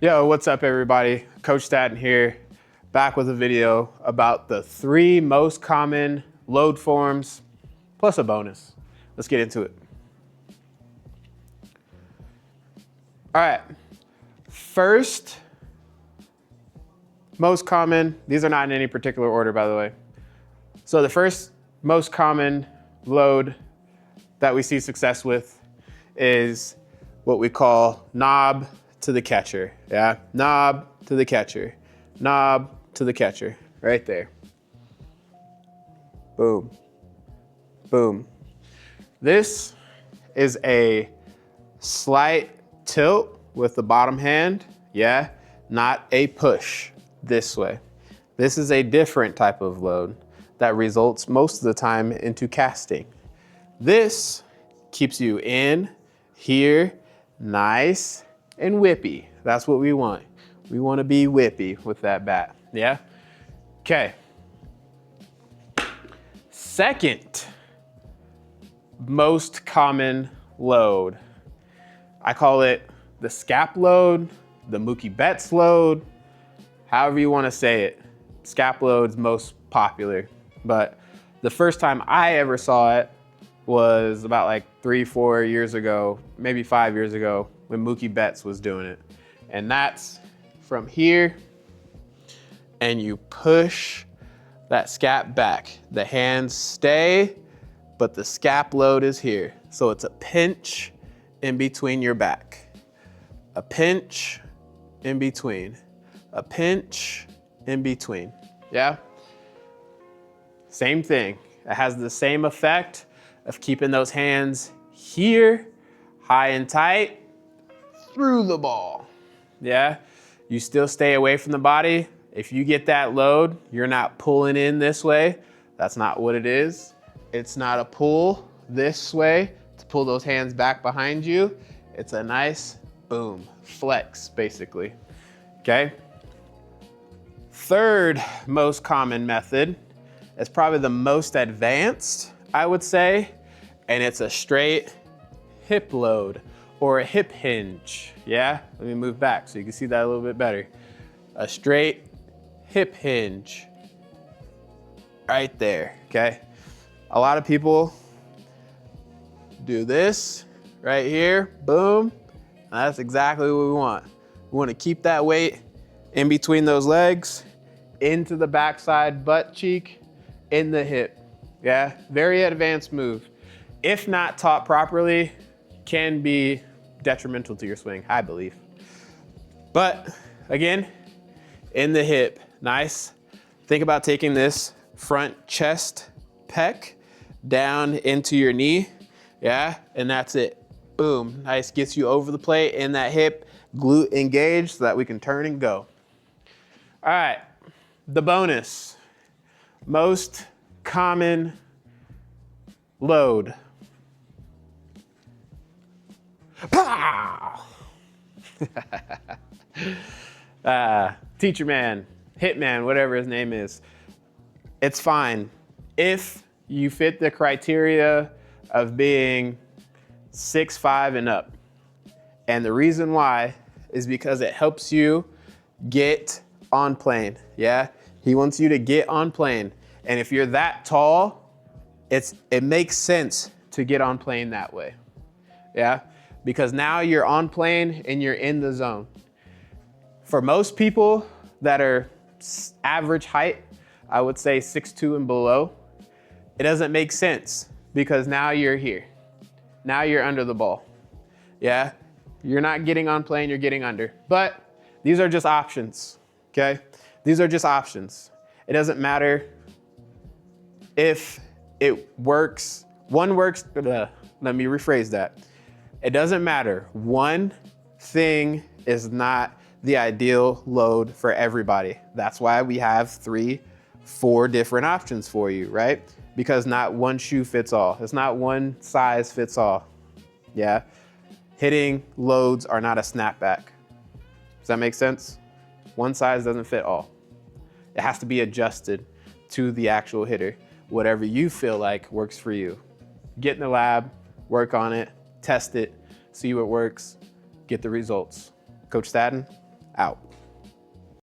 Yo, what's up everybody? Coach Staten here, back with a video about the 3 most common load forms, plus a bonus. Let's get into it. All right, first, most common, these are not in any particular order by the way. So the first most common load that we see success with is what we call knob to the catcher, yeah? Knob to the catcher, knob to the catcher, right there. Boom, boom. This is a slight tilt with the bottom hand, yeah? Not a push this way. This is a different type of load that results most of the time into casting. This keeps you in, here, nice and whippy. That's what we want. We want to be whippy with that bat, yeah? Okay. Second most common load. I call it the Scap load, the Mookie Betts load, however you want to say it. Scap load's most popular, but the first time I ever saw it was about like 3-4 years ago, maybe 5 years ago, when Mookie Betts was doing it. And that's from here, and you push that scap back. The hands stay, but the scap load is here. So it's a pinch in between your back. A pinch in between. A pinch in between, yeah? Same thing. It has the same effect of keeping those hands here, high and tight, through the ball, yeah? You still stay away from the body. If you get that load, you're not pulling in this way. That's not what it is. It's not a pull this way to pull those hands back behind you. It's a nice, boom, flex, basically, okay? Third most common method is probably the most advanced, I would say, and it's a straight hip load or a hip hinge, yeah? Let me move back so you can see that a little bit better. A straight hip hinge, right there, okay? A lot of people do this right here, boom, and that's exactly what we want. We want to keep that weight in between those legs, into the backside butt cheek, in the hip, yeah? Very advanced move. If not taught properly, can be detrimental to your swing, I believe. But again, in the hip, nice. Think about taking this front chest pec down into your knee, yeah? And that's it, boom. Nice, gets you over the plate in that hip, glute engaged so that we can turn and go. All right, the bonus. Most common load. Pow! Teacher man, hitman, whatever his name is. It's fine if you fit the criteria of being 6'5" and up. And the reason why is because it helps you get on plane, yeah? He wants you to get on plane. And if you're that tall, it makes sense to get on plane that way, yeah? Because now you're on plane and you're in the zone. For most people that are average height, I would say 6'2" and below, it doesn't make sense because now you're here. Now you're under the ball, yeah? You're not getting on plane, you're getting under. But these are just options, okay? These are just options. It doesn't matter if it works. One works, let me rephrase that. It doesn't matter. One thing is not the ideal load for everybody. That's why we have 3-4 different options for you, right? Because not one shoe fits all. It's not one size fits all, yeah? Hitting loads are not a snapback. Does that make sense? One size doesn't fit all. It has to be adjusted to the actual hitter. Whatever you feel like works for you. Get in the lab, work on it, test it, see what works, get the results. Coach Staten, out.